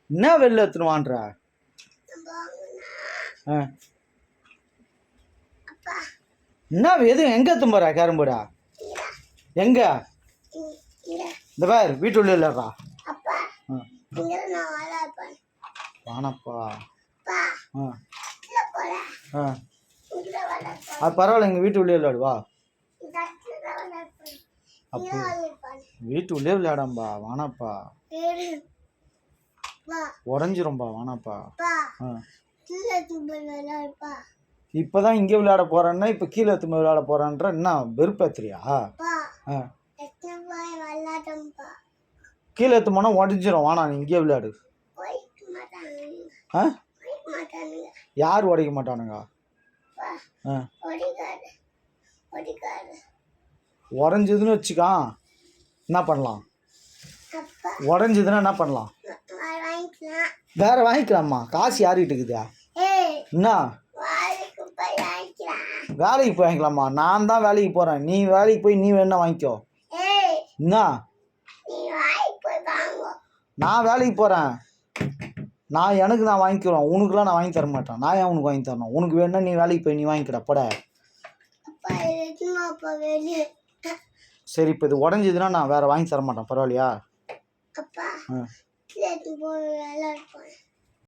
என்ன வெளில எடுத்துனுவான்ற? என்ன எதுவும் எங்கே எடுத்துன்னு போற கேரம் போர்டா? எங்க? இந்த பேர் வீட்டு உள்ள இல்லைடா. வானப்பா. அது பரவாயில்ல, எங்கள் வீட்டு உள்ளே விளையாடுவா. அப்போ வீட்டு உள்ளே விளையாடாம்பா வானாப்பா. உடஞ்சிரும்பா வானாப்பா. இப்பதான் இங்கே விளையாட போறேன்னா இப்போ கீழே எடுத்து விளையாட போறான்ற என்ன வெறுப்பேத்துறியா? கீழே எடுத்து போனா உடஞ்சிரும். வானா நீ இங்கே விளையாடு. யார் உடைக்க மாட்டானுங்க? உடஞ்சதுன்னு வச்சுக்கா என்ன பண்ணலாம்? உடஞ்சதுன்னா என்ன பண்ணலாம்? வேற வாங்கிக்கலாமா? காசு யாருக்கிட்ட இருக்குதா? என்ன வேலைக்கு போய் வாங்கிக்கலாமா? நான் தான் வேலைக்கு போறேன். நீ வேலைக்கு போய் நீ வேணா வாங்கிக்கோ. என்ன நான் வேலைக்கு போறேன். எனக்கு நான் வாங்கிக்கிறோம். உனக்குலாம் நான் வாங்கி தர மாட்டேன். நான் ஏன் உனக்கு வாங்கி தரணும்? உனக்கு வேணா நீ வேலைக்கு போய் நீ வாங்கிக்கடா போட. சரி, இப்போ இது உடஞ்சதுன்னா நான் வேற வாங்கி தர மாட்டேன். பரவாயில்லையா?